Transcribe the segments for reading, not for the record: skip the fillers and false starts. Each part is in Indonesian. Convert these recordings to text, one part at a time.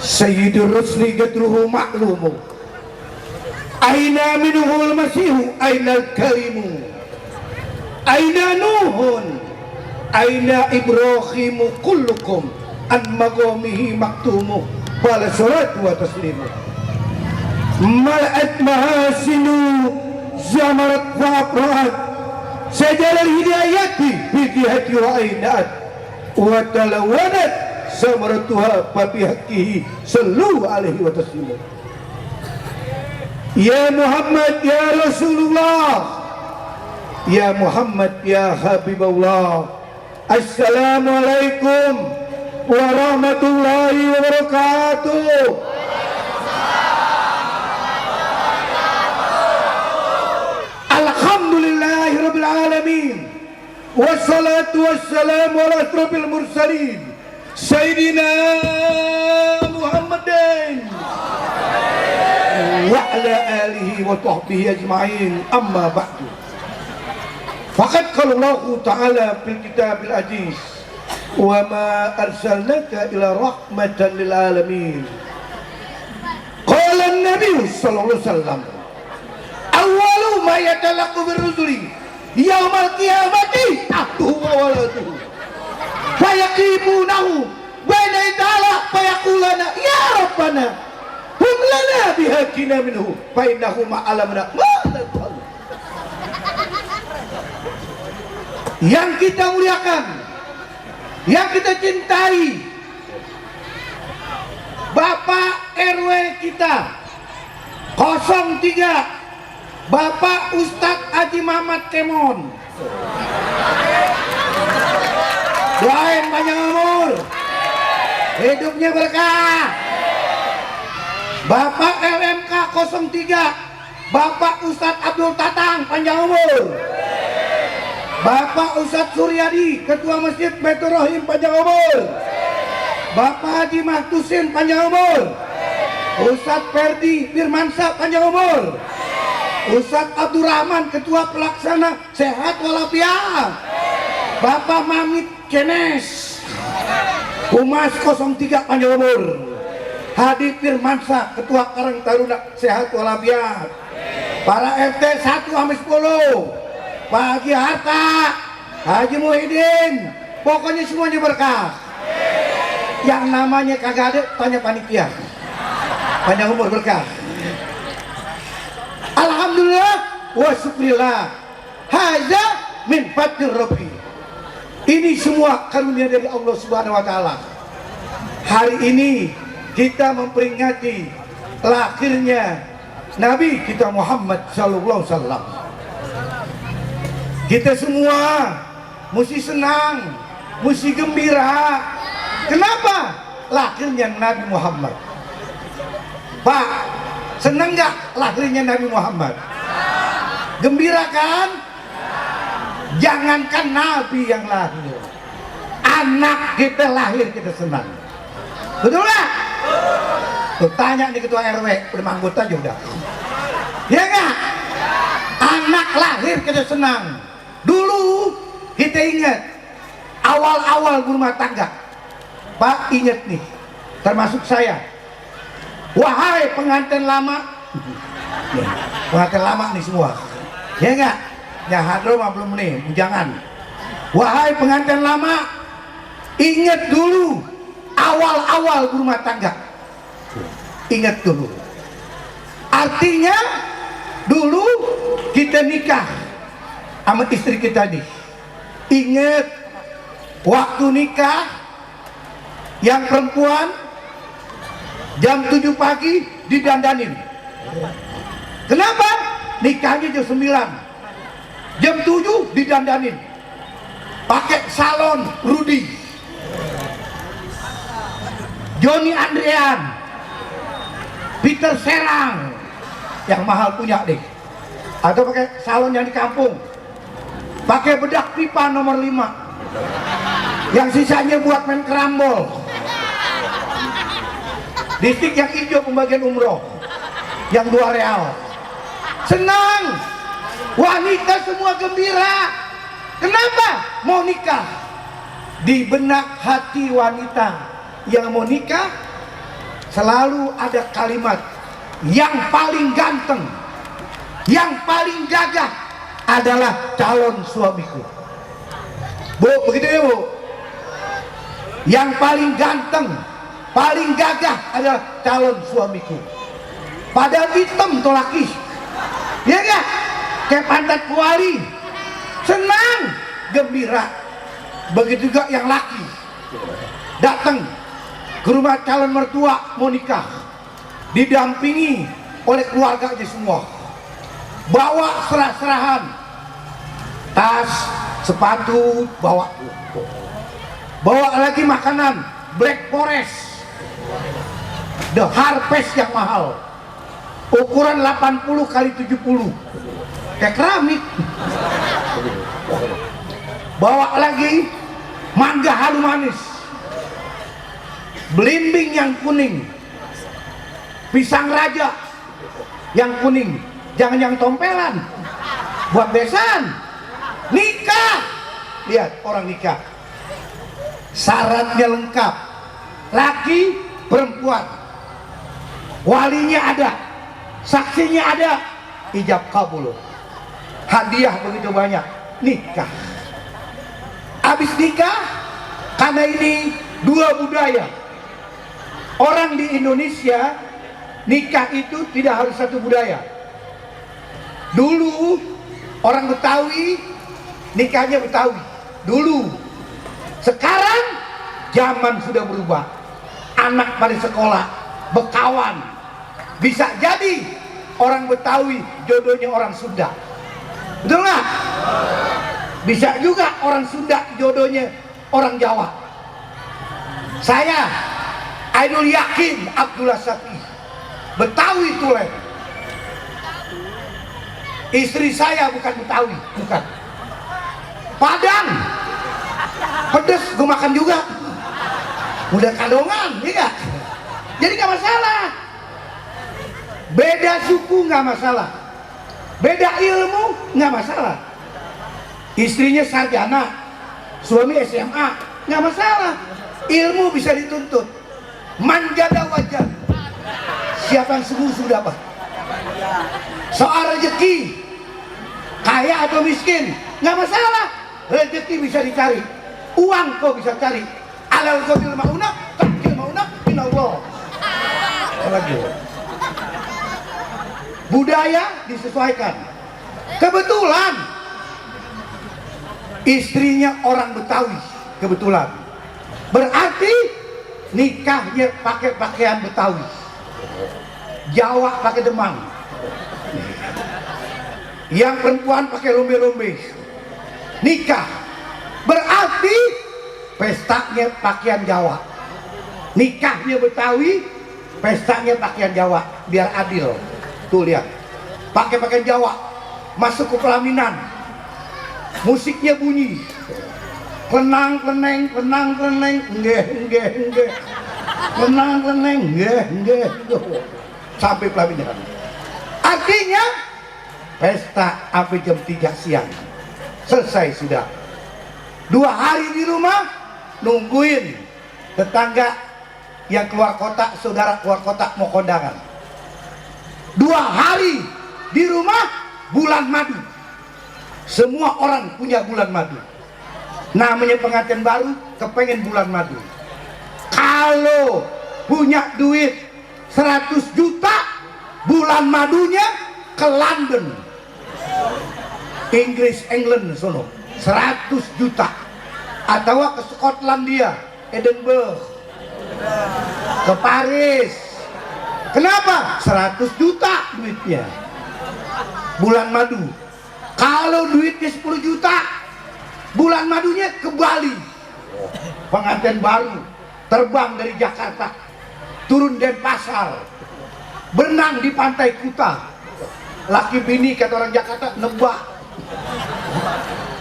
Sayyidur Rusli gadruhu ma'lumu, aina minuhul masihu, aina al-kalimu, aina Nuhun, aina Ibrahimu, kullukum an magomihi maktumu, bala salatu wa taslimu. Mal'at mahasinu zamarat wa afrahat, sajalal hidayati bidihati wa ainat, wa talawanat samaratuha babihakihi sallu alaihi wa taslimu. Ya Muhammad ya Rasulullah, ya Muhammad ya Habibullah, assalamualaikum warahmatullahi wabarakatuh. Alhamdulillahi rabbil alamin, wassalatu wassalamu ala asrofil mursalin Sayyidina Muhammadin wa ala alihi wa sahbihi ajma'in, amma ba'du. Faqad qala Allah ta'ala fil kitabil aziz, wa ma arsalnaka ila rahmatan lil alamin. Qala an-nabi sallallahu alaihi wasallam, awwalu ma yatalaqu bir rusuli yaumal qiyamati abduhu wa waladuhu fayaqifunahu baina ta'ala fayaquluna ya rabbana hum lana bihaqina minhu fa innahu ma'alamna ma naqul. Yang kita muliakan, yang kita cintai, Bapak RW kita 03 Bapak Ustadz Haji Muhammad Kemon, doain panjang umur, hidupnya berkah. Bapak LMK 03 Bapak Ustadz Abdul Tatang, panjang umur. Bapak Ustadz Suryadi, Ketua Masjid Baitur Rahim, panjang umur. Bapak Haji Mahtusin, panjang umur. Ustadz Ferdi Firmansyah, panjang umur. Ustadz Abdurrahman, Ketua Pelaksana, sehat walafiat. Bapak Mamit Kenes, Humas 03, panjang umur. Hadi Firmansyah, Ketua Karang Taruna, sehat walafiat. Para RT 1 sampai 10, Pak Haji Harta, Haji Muhyiddin, pokoknya semuanya berkah. Yang namanya kagak ada, tanya panitia. Panjang umur berkah. Alhamdulillah wa syukrillah, haza min fadlir rabbi. Ini semua karunia dari Allah Subhanahu wa taala. Hari ini kita memperingati lahirnya Nabi kita Muhammad sallallahu alaihi wasallam. Kita semua mesti senang, mesti gembira. Kenapa? Lahirnya Nabi Muhammad. Pak, senang nggak lahirnya Nabi Muhammad? Gembira kan? Jangankan Nabi yang lahir, anak kita lahir kita senang. Betul nggak? Tuh, tanya nih Ketua RW, udah manggut aja udah. Ya nggak? Anak lahir kita senang. Dulu kita ingat awal-awal berumah tangga. Pak, ingat nih, termasuk saya. Wahai pengantin lama, pengantin lama nih semua, ya enggak? Ya hadro mah belum nih, jangan. Wahai pengantin lama, ingat dulu awal-awal berumah tangga. Ingat dulu. Artinya dulu kita nikah sama istri kita nih. Ingat waktu nikah, yang perempuan jam 7 pagi didandanin. Kenapa? Nikahnya jam 9, jam 7 didandanin pakai salon Rudy, Joni Andrean, Peter Serang yang mahal punya deh, atau pakai salon yang di kampung, pakai bedak pipa nomor 5 yang sisanya buat main kerambol. Distrik yang hijau pembagian umroh yang 2 real. Senang, wanita semua gembira. Kenapa? Mau nikah. Di benak hati wanita yang mau nikah, selalu ada kalimat yang paling ganteng, yang paling gagah adalah calon suamiku. Bu, begitu ya Bu? Yang paling ganteng, paling gagah adalah calon suamiku. Padahal hitam tuh laki, ya gak? Kayak pantat kuali, senang, gembira. Begitu juga yang laki datang ke rumah calon mertua mau nikah, didampingi oleh keluarganya semua, bawa serah-serahan, tas, sepatu, bawa lagi makanan Black Forest, The Harvest yang mahal, ukuran 80 kali 70, kayak keramik. Bawa lagi mangga halu manis, belimbing yang kuning, pisang raja yang kuning, jangan yang tompelan buat besan. Nikah, lihat orang nikah, syaratnya lengkap, laki perempuan, walinya ada, saksinya ada, ijab kabul, hadiah begitu banyak. Nikah, habis nikah, karena ini dua budaya. Orang di Indonesia nikah itu tidak harus satu budaya. Dulu orang Betawi nikahnya Betawi dulu. Sekarang zaman sudah berubah, anak pada sekolah berkawan, bisa jadi orang Betawi jodohnya orang Sunda, betul nggak? Bisa juga orang Sunda jodohnya orang Jawa. Saya Ainul Yakin Abdullah Syafi, Betawi Tulen. Istri saya bukan Betawi, bukan. Padang, pedes gue makan juga. Udah kandongan, iya gak? Jadi gak masalah. Beda suku gak masalah, beda ilmu gak masalah. Istrinya sarjana, suami SMA, nggak masalah. Ilmu bisa dituntut. Manjada wajar, siapa yang sungguh sudah apa? Soal rezeki, kaya atau miskin, nggak masalah. Rezeki bisa dicari, uang kau bisa cari. Alal qabil mauna, qabil mauna minallah. Lagi. Budaya disesuaikan. Kebetulan istrinya orang Betawi, kebetulan. Berarti nikahnya pakai pakaian Betawi, Jawa pakai demang, yang perempuan pakai lombe-lombe. Nikah berarti pestanya pakaian Jawa, nikahnya Betawi, pestanya pakaian Jawa, biar adil. Tuh lihat, pakai pakaian Jawa, masuk ke pelaminan, musiknya bunyi, klenang kleneng, klenang kleneng, nggih nggih nggih, klenang kleneng, nggih nggih, sampai pelaminan. Artinya pesta sampai jam 3 siang, selesai sudah. 2 hari di rumah nungguin tetangga yang keluar kota, saudara keluar kota mau kondangan. 2 hari di rumah bulan madu. Semua orang punya bulan madu. Namanya pengantin baru kepengen bulan madu. Kalau punya duit 100 juta, bulan madunya ke London, Inggris, England sono, 100 juta. Atau ke Skotlandia, Edinburgh, ke Paris. Kenapa? 100 juta duitnya bulan madu. Kalau duitnya 10 juta, bulan madunya ke Bali. Pengantin baru terbang dari Jakarta, turun Denpasar, berenang di pantai Kuta. Laki bini kata orang Jakarta nebak,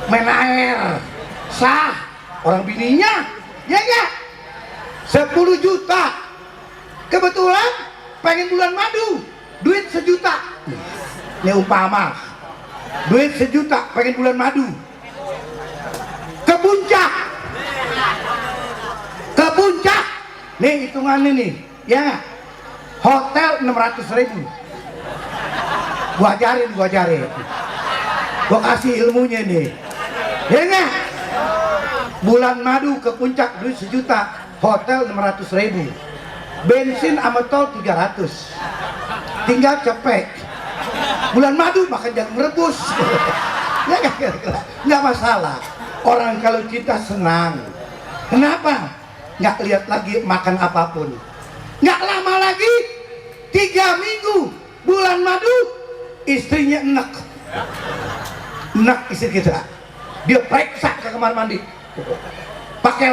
main air, sah. Orang bininya, ya ya, 10 juta. Kebetulan pengen bulan madu, duit 1 juta. Ini umpama, duit 1 juta pengen bulan madu. Ke puncak, nih hitungannya nih, ya Hotel 600.000. Gua ajarin. Gua kasih ilmunya nih. Ya enggak? Bulan madu ke puncak duit 1 juta, hotel 600.000. Bensin sama tol 300. Tinggal cepet. Bulan madu makan jagung rebus. Ya nggak masalah. Orang kalau kita senang, kenapa? Nggak lihat lagi makan apapun. Nggak lama lagi, 3 minggu bulan madu, istrinya enak istri kita. Dia periksa ke kamar mandi, pakai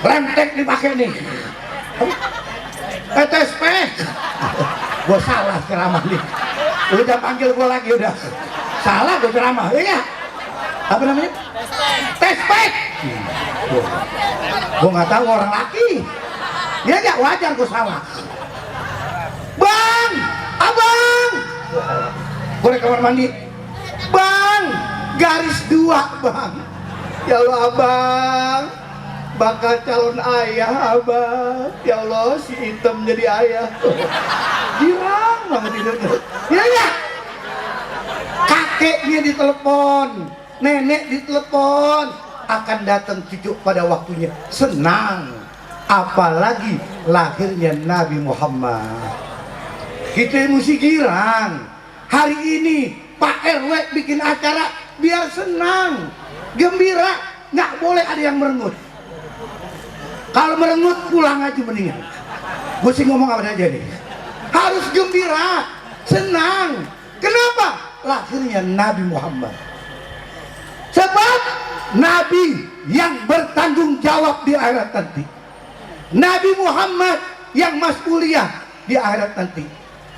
lemtek dipakai nih. TSP. Gue salah ceramah nih. Udah panggil gue lagi udah. Salah gue ceramah, ya? Apa namanya? Tespek. Gue nggak tahu orang laki. Ya nggak wajar gue salah. Bang, abang. Gue ke kamar mandi. Bang, garis 2 bang. Ya Allah abang, bakal calon ayah abang. Ya Allah si hitam jadi ayah. Girang banget hidupnya. Ya ya. Kakeknya ditelepon, nenek ditelepon, akan datang cucu pada waktunya. Senang. Apalagi lahirnya Nabi Muhammad. Kita mesti girang. Hari ini Pak RW bikin acara biar senang, gembira, nggak boleh ada yang merengut. Kalau merengut pulang aja mendingan. Gue sih ngomong apa aja nih. Harus gembira, senang. Kenapa? Lahirnya Nabi Muhammad. Sebab Nabi yang bertanggung jawab di akhirat nanti. Nabi Muhammad yang mas'uliyah di akhirat nanti.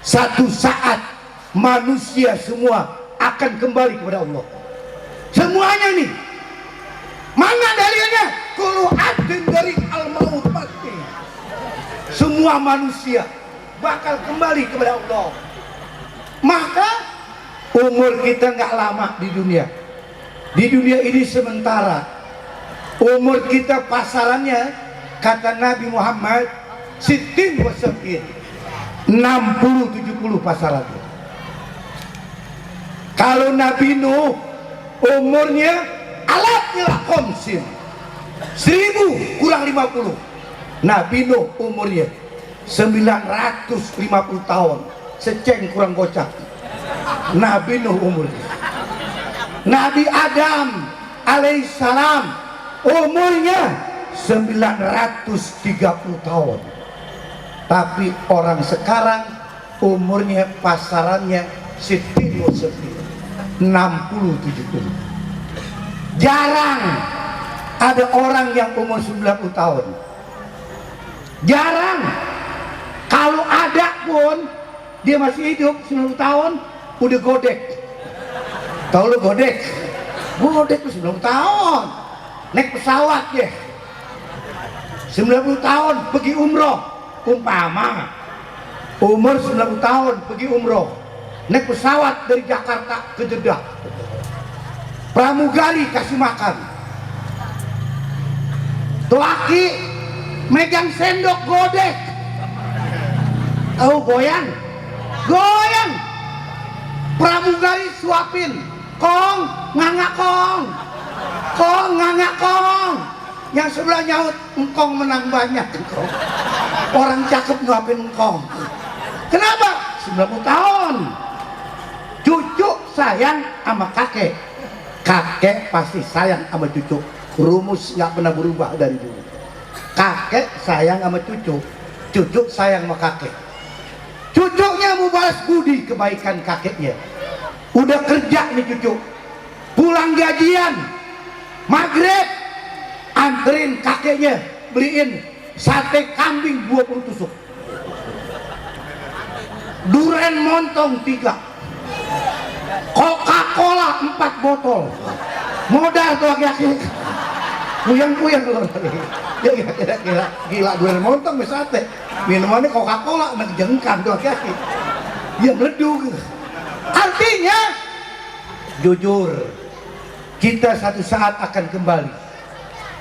Satu saat manusia semua akan kembali kepada Allah. Semuanya nih. Mana dalilnya? Kullu abdin dari al-maut pasti. Semua manusia bakal kembali kepada Allah. Maka umur kita nggak lama di dunia. Di dunia ini sementara. Umur kita pasarannya, kata Nabi Muhammad, sittin wa sab'in, 60-70 pasarannya. Kalau Nabi Nuh umurnya alatnya khamsin, 1000 kurang 50. Nabi Nuh umurnya 950 tahun, seceng kurang gocap. Nabi Nuh umurnya. Nabi Adam alaihissalam umurnya 930 tahun. Tapi orang sekarang umurnya pasarannya 60-70. Jarang ada orang yang umur 90 tahun. Jarang. Kalau ada pun dia masih hidup 90 tahun udah godek. Tahu lu godek? Godek tuh 90 tahun. Naik pesawat deh. 90 tahun pergi umroh. Umpama umur 90 tahun pergi umroh. Naik pesawat dari Jakarta ke Jeddah. Pramugari kasih makan. Tuh laki megang sendok godek. Oh goyang. Goyang. Pramugari suapin. Kong, nganga kong. Kong, nganga kong. Yang sebelah nyaut, engkong menang banyak. Engkong. Orang cakep nyuapin engkong. Kenapa? 90 tahun. Cucu sayang sama kakek. Kakek pasti sayang sama cucu. Rumus nggak pernah berubah dari dulu. Kakek sayang sama cucu. Cucu sayang sama kakek. Cucunya mau balas budi kebaikan kakeknya. Udah kerja nih cucu. Pulang gajian. Maghrib. Anterin kakeknya. Beliin sate kambing 20 tusuk. Duren montong 3. Coca-Cola 4 botol. Modal tuh laki-laki. Kuyang-kuyang loh. Ya gila duren montong sama sate. Minumannya Coca-Cola menjengkam tuh laki-laki. Ya meleduk. Artinya jujur, kita satu saat akan kembali.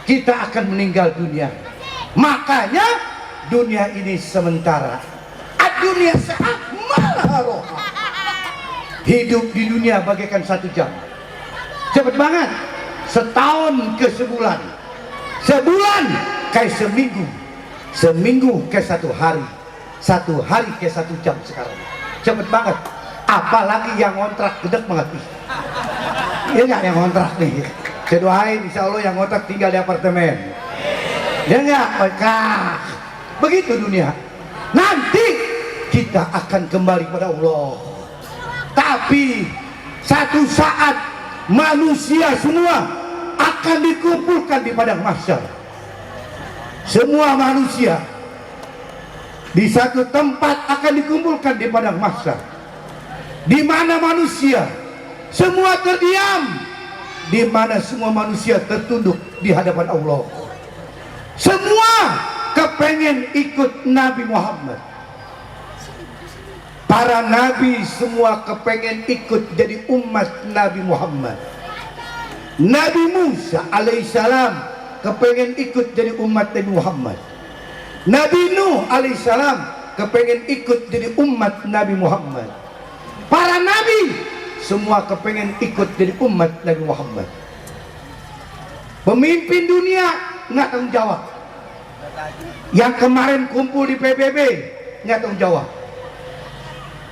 Kita akan meninggal dunia. Makanya dunia ini sementara. Ad-dunya sa'at malaharoha. Hidup di dunia bagaikan 1 jam. Cepet banget. Setahun ke sebulan. Sebulan kayak seminggu. Seminggu ke 1 hari. 1 hari ke 1 jam sekarang. Cepet banget. Apalagi yang ngontrak gede banget nih. Iya nggak yang ngontrak nih? Saya doain insya Allah yang ngontrak tinggal di apartemen. Ya nggak? Begitu dunia. Nanti kita akan kembali pada Allah. Tapi satu saat manusia semua akan dikumpulkan di padang mahsyar. Semua manusia di satu tempat akan dikumpulkan di padang mahsyar. Di mana manusia semua terdiam, di mana semua manusia tertunduk di hadapan Allah. Semua kepengen ikut Nabi Muhammad. Para nabi semua kepengen ikut jadi umat Nabi Muhammad. Nabi Musa alaihissalam kepengen ikut jadi umat Nabi Muhammad. Nabi Nuh alaihissalam kepengen ikut jadi umat Nabi Muhammad. Para nabi semua kepengen ikut jadi umat Nabi Muhammad. Pemimpin dunia nggak tanggung jawab. Yang kemarin kumpul di PBB nggak tanggung jawab.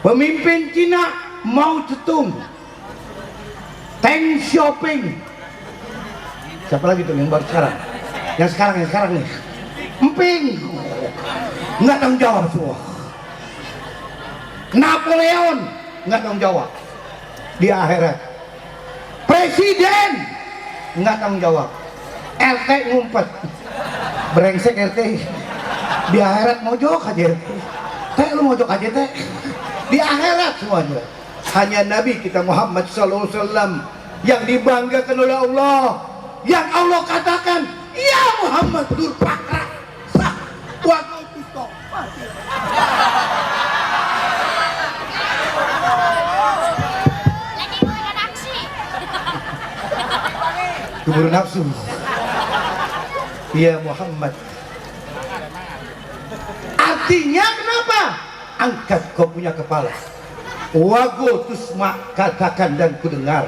Pemimpin Cina Mao Zedong, Deng Xiaoping. Siapa lagi tuh yang baru sekarang? Yang sekarang nih. Emping. Nggak tanggung jawab semua. Napoleon nggak tanggung jawab di akhirat. Presiden nggak tanggung jawab. RT ngumpet. Brengsek RT. Di akhirat mojok aja. Teh lu mojok aja teh. Di akhirat semuanya. Hanya Nabi kita Muhammad SAW yang dibanggakan oleh Allah, yang Allah katakan, ya Muhammad durpakra sah waktu itu keburu nafsu. Ya Muhammad. Artinya kenapa? Angkat kau punya kepala. Wago tusma, katakan dan kudengar.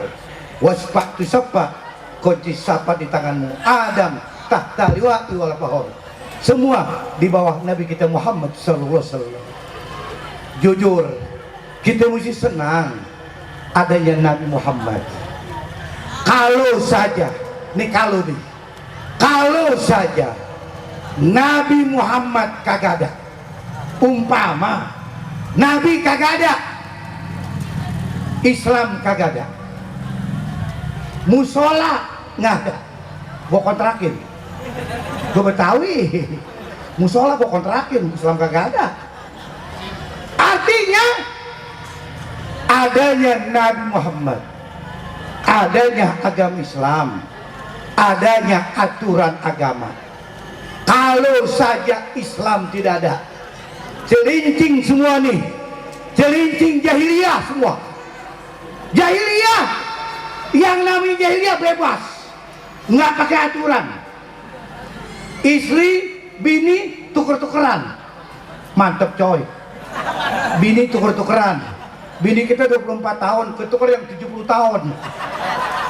Waspak tu sapa, kunci sapa di tanganmu. Adam tahta liwati wal bahor. Semua di bawah Nabi kita Muhammad sallallahu alaihi wasallam. Jujur, kita mesti senang adanya Nabi Muhammad. Kalau saja, kalau saja Nabi Muhammad kagak ada, umpama Nabi kagak ada, Islam kagak ada, musola nggak ada, gua kontrakin. Gua Betawi, musola gua kontrakin, Islam kagak ada. Artinya adanya Nabi Muhammad, adanya agama Islam, adanya aturan agama. Kalau saja Islam tidak ada, celincing semua nih, celincing jahiliyah semua. Jahiliyah, yang namanya jahiliyah bebas, nggak pakai aturan. Istri, bini tuker-tukeran, mantep coy. Bini tuker-tukeran. Bini kita 24 tahun, ketuker yang 70 tahun.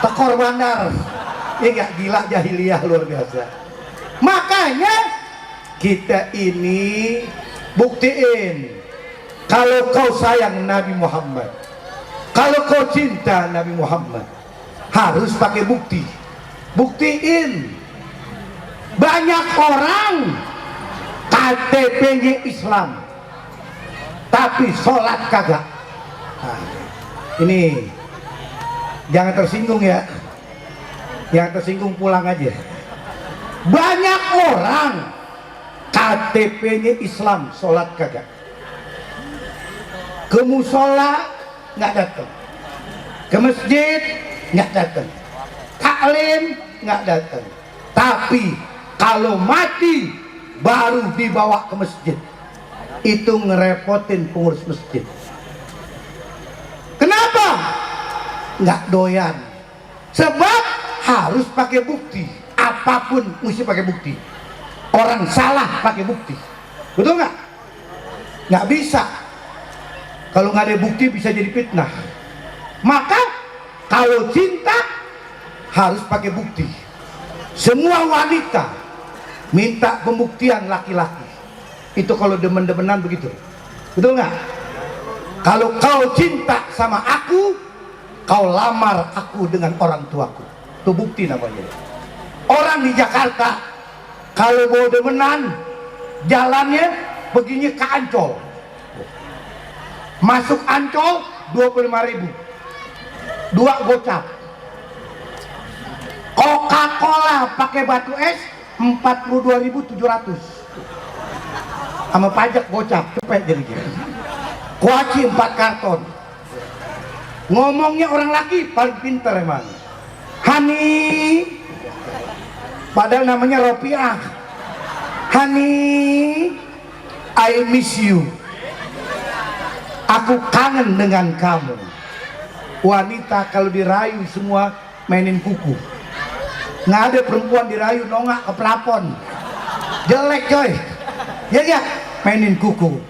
Tekor bandar. Ya nggak, gila jahiliyah luar biasa. Makanya kita ini buktiin kalau kau sayang Nabi Muhammad, kalau kau cinta Nabi Muhammad, harus pakai bukti. Buktiin. Banyak orang KTP-nya Islam tapi sholat kagak. Nah, ini jangan tersinggung ya. Yang tersinggung pulang aja. Banyak orang KTP-nya Islam, sholat kagak. Ke musola nggak datang, ke masjid nggak datang, taklim nggak datang. Tapi kalau mati baru dibawa ke masjid, itu ngerepotin pengurus masjid. Kenapa? Nggak doyan. Sebab harus pakai bukti. Apapun mesti pakai bukti. Orang salah pakai bukti. Betul nggak? Nggak bisa. Kalau nggak ada bukti bisa jadi fitnah. Maka kalau cinta harus pakai bukti. Semua wanita minta pembuktian laki-laki. Itu kalau demen-demenan begitu. Betul nggak? Kalau kau cinta sama aku, kau lamar aku dengan orang tuaku. Itu bukti namanya. Orang di Jakarta kalau mau demenan, jalannya begini ke Ancol. Masuk Ancol 25.000, 2 gocap. Coca-Cola pakai batu es 42.700 sama pajak gocap, cepet jadinya. Kuaci 4 karton. Ngomongnya orang laki paling pintar emang. Hani, padahal namanya Ropiah. Hani, I miss you. Aku kangen dengan kamu. Wanita kalau dirayu semua mainin kuku. Nggak ada perempuan dirayu nongak ke plafon. Jelek coy. Ya, mainin kuku.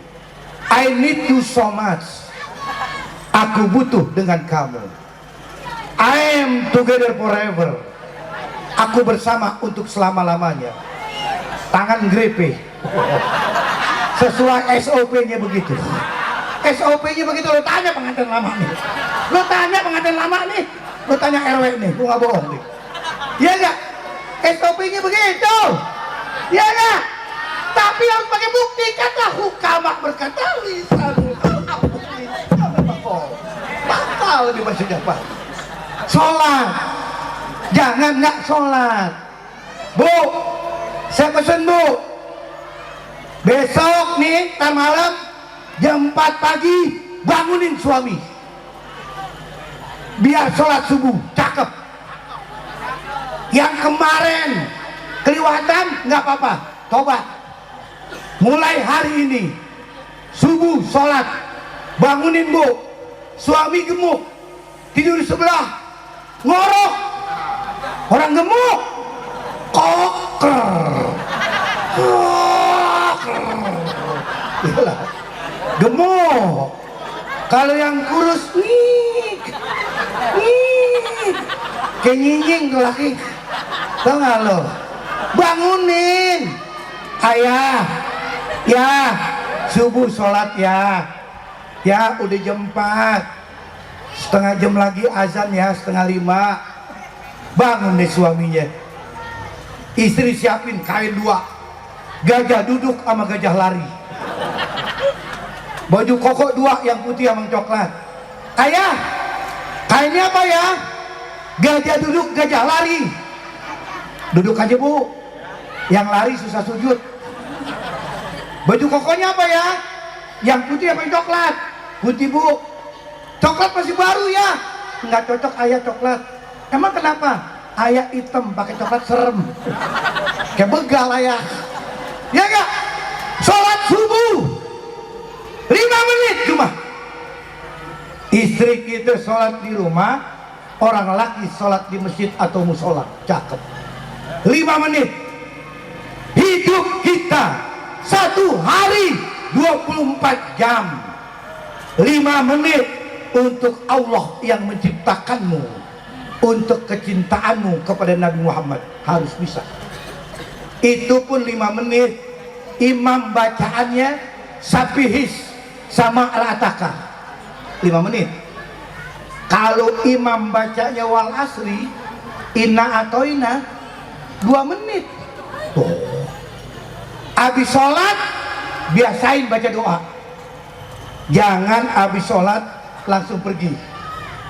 I need you so much. Aku butuh dengan kamu. I am together forever. Aku bersama untuk selama-lamanya. Tangan grepe. Sesuai SOP-nya begitu. SOP-nya begitu. Lo tanya pengantin lama nih. Lo tanya pengantin lama nih. Lo tanya RW nih. Gue gak bohong nih. Iya gak? SOP-nya begitu. Iya gak? Tapi harus pakai bukti. Kata hukamak berkata lisanul batal di maksudnya Pak. Sholat. Jangan nggak sholat. Bu, saya pesen Bu. Besok nih, ntar malam jam 4 pagi bangunin suami. Biar sholat subuh, cakep. Yang kemarin kelewatan nggak apa-apa, tobat. Mulai hari ini subuh sholat, bangunin Bu. Suami gemuk, tidur di sebelah, ngorok. Orang gemuk, koker. Iyalah, gemuk. Kalau yang kurus, kayak nyinying tuh laki. Tau gak lo? Bangunin. Ayah, ya, subuh sholat ya. Ya udah jam 4, setengah jam lagi azan ya, 4:30. Bangun deh suaminya. Istri siapin kain 2, gajah duduk sama gajah lari. Baju koko 2 yang putih sama coklat. Ayah, kainnya apa ya? Gajah duduk, gajah lari. Duduk aja Bu, yang lari susah sujud. Baju kokonya apa ya? Yang putih apa yang coklat? Putih Bu. Coklat masih baru ya? Nggak cocok ayah coklat. Emang kenapa? Ayah hitam pakai coklat serem. Kayak begal ayah. Ya nggak? Sholat subuh 5 menit cuma. Istri kita sholat di rumah, orang laki sholat di masjid atau musola. Cakep. 5 menit. Hidup kita 1 hari 24 jam. 5 menit untuk Allah yang menciptakanmu, untuk kecintaanmu kepada Nabi Muhammad harus bisa. Itu pun 5 menit. Imam bacaannya Sabihis sama Al-Ataka 5 menit. Kalau imam bacanya Wal Asri, Inna Atoina 2 menit. Tuh. Habis sholat biasain baca doa. Jangan habis sholat langsung pergi.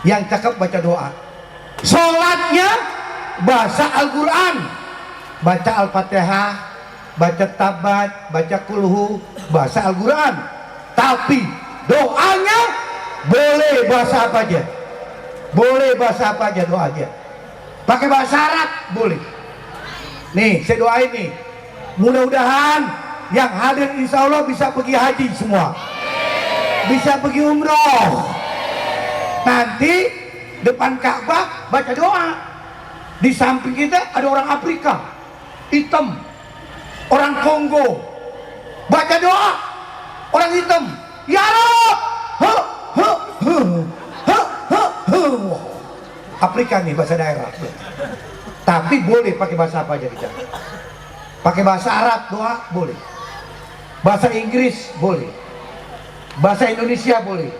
Yang cakep baca doa. Sholatnya baca Al-Quran, baca Al-Fatihah, baca Tabat, baca Kulhu, baca Al-Quran. Tapi doanya boleh bahasa apa aja. Boleh bahasa apa aja doanya. Pakai bahasa Arab boleh. Nih saya doain nih, mudah-mudahan yang hadir insya Allah bisa pergi haji semua, bisa pergi umroh. Nanti depan Ka'bah baca doa. Di samping kita ada orang Afrika hitam, orang Kongo, baca doa orang hitam, ya Rob, Afrika nih bahasa daerah. Tapi boleh pakai bahasa apa aja kita. Pakai bahasa Arab doa boleh, bahasa Inggris boleh, bahasa Indonesia boleh,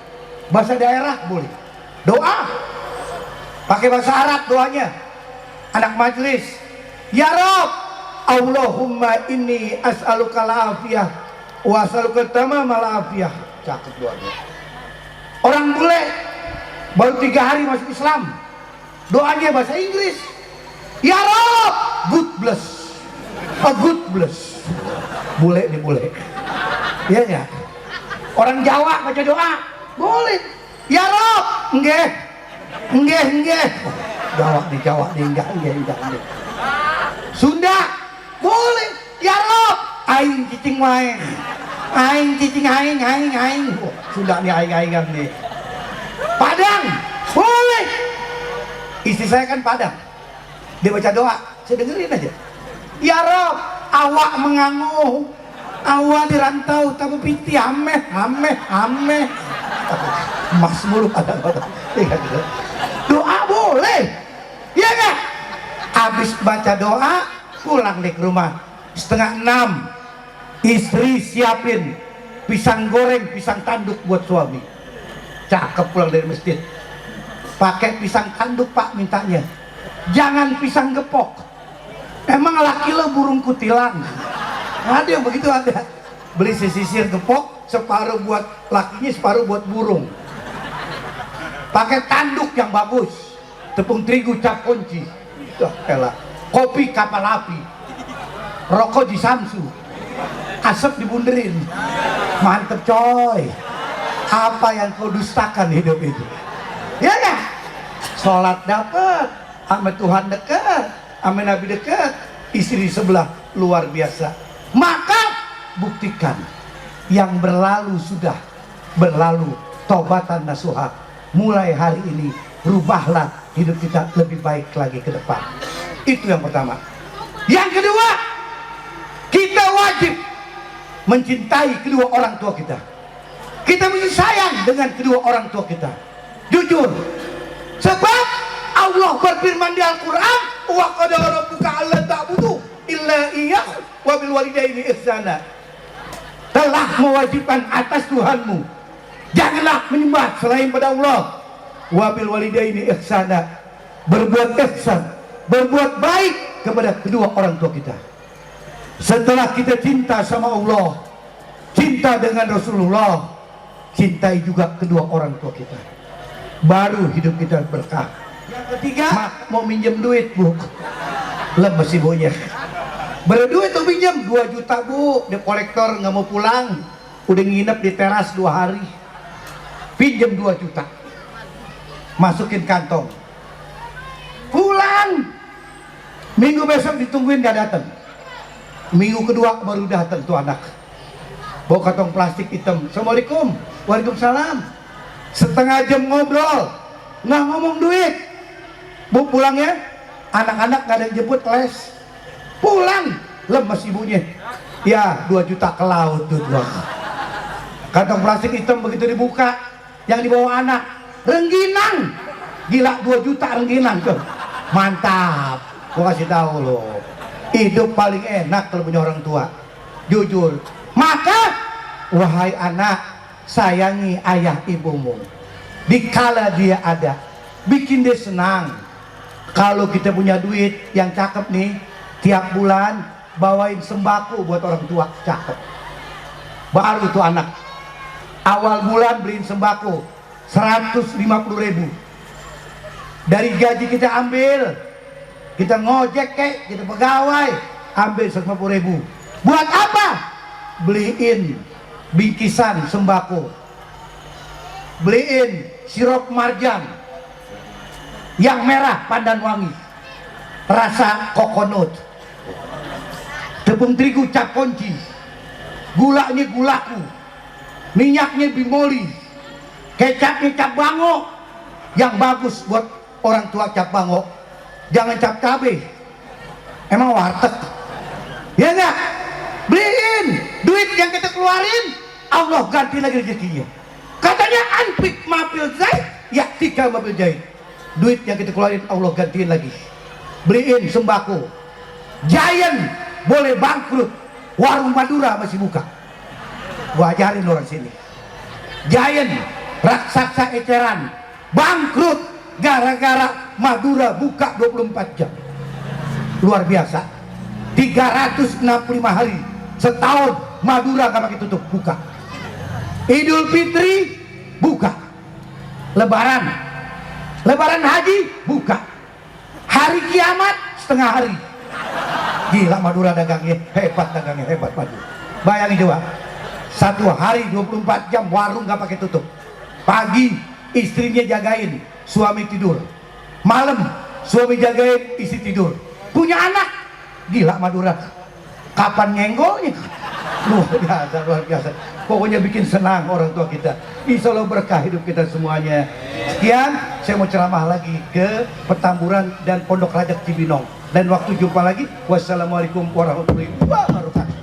bahasa daerah boleh. Doa pakai bahasa Arab doanya. Anak majelis, ya Rob, Allahumma inni as'aluka al-afiyah wa as'aluka tamamal afiyah. Cakep doanya. Orang bule baru 3 hari masuk Islam, doanya bahasa Inggris, ya Rob, good bless. Good bless. Bule nih bule. Iya ya. Orang Jawa baca doa boleh. Ya Rob, nggih. Jawa nih enggak. Sunda boleh. Ya Rob, aing cicing main. Aing cicing aing. Sunda nih aing nih. Padang boleh. Istri saya kan Padang. Dia baca doa, saya dengerin aja. Ya Rob, awak menganguh, awak dirantau, tapi piti ameh. Mas mulu pada doa boleh, ya nggak? Habis baca doa, pulang deh ke rumah. 5:30, istri siapin pisang goreng, pisang tanduk buat suami. Cakep pulang dari masjid. Pakai pisang tanduk pak mintanya, jangan pisang gepok. Emang laki lo burung kutilang? Ada yang begitu ada. Beli sisir gepok, separuh buat lakinya, separuh buat burung. Pakai tanduk yang bagus, tepung terigu cap kunci, kopi kapal api, rokok di Samsu, asap dibunderin. Mantep coy. Apa yang kau dustakan hidup itu? Ya kan? Sholat dapat, sama Tuhan dekat, sama Nabi dekat, istri sebelah luar biasa. Maka buktikan yang berlalu sudah berlalu, taubatan nasuha. Mulai hari ini rubahlah hidup kita lebih baik lagi ke depan. Itu yang pertama. Yang kedua, kita wajib mencintai kedua orang tua kita. Kita mesti sayang dengan kedua orang tua kita. Jujur. Sebab Allah berfirman di Al-Quran, wa qadara rabbuka alla ta'budu illa iyyahu wa bil walidaini ihsana. Telah mewajibkan atas Tuhanmu, janganlah menyembah selain pada Allah. Wa bil walidaini ihsana, berbuat ihsan, berbuat baik kepada kedua orang tua kita. Setelah kita cinta sama Allah, cinta dengan Rasulullah, cintai juga kedua orang tua kita, baru hidup kita berkah. Yang ketiga, mau minjem duit bu, lemes ibunya. Berduit tuh pinjam 2 juta bu, dia kolektor nggak mau pulang, udah nginep di teras 2 hari. Pinjam 2 juta, masukin kantong, pulang. Minggu besok ditungguin gak datang. Minggu kedua baru datang tuh anak, bawa kantong plastik hitam. Assalamualaikum, waalaikumsalam. Setengah jam ngobrol, nggak ngomong duit. Bu pulang ya, anak-anak gak ada yang jemput les. Pulang, lemes ibunya. Ya 2 juta ke laut tuh. Kantong plastik hitam begitu dibuka, yang dibawa anak rengginang. Gila, 2 juta rengginang tuh. Mantap, gua kasih tahu lo, hidup paling enak kalau punya orang tua. Jujur. Maka wahai anak, sayangi ayah ibumu dikala dia ada, bikin dia senang. Kalau kita punya duit yang cakep nih, tiap bulan bawain sembako buat orang tua, cakep. Baru tuh anak awal bulan beliin sembako 150.000. Dari gaji kita ambil, kita ngojek kek, kita pegawai, ambil 150.000. Buat apa? Beliin bingkisan sembako, beliin sirup marjan yang merah pandan wangi, rasa kokonut, tepung terigu cap kunci, gulanya gulaku, minyaknya bimoli, kecapnya cap bango, yang bagus buat orang tua cap bango, jangan cap cabe, emang warteg, ya enggak? Beliin duit yang kita keluarin Allah ganti lagi rezekinya. Katanya anpik mobil jahit, ya 3 mobil jahit. Duit yang kita keluarin Allah gantiin lagi. Beliin sembako. Giant boleh bangkrut, warung Madura masih buka. Gua ajarin orang sini. Giant raksasa eceran bangkrut gara-gara Madura buka 24 jam. Luar biasa. 365 hari setahun Madura gak pakai tutup, buka. Idul Fitri buka. Lebaran haji buka. Hari kiamat setengah hari. Gila Madura dagangnya hebat, Madura. Bayangin coba, satu hari 24 jam warung gak pakai tutup. Pagi istrinya jagain, suami tidur. Malam suami jagain, istri tidur. Punya anak, gila Madura. Kapan nyenggolnya? Luar biasa. Pokoknya bikin senang orang tua kita. Insya Allah berkah hidup kita semuanya. Sekian, saya mau ceramah lagi ke Petamburan dan Pondok Rajak Cibinong. Dan waktu jumpa lagi. Wassalamualaikum warahmatullahi wabarakatuh.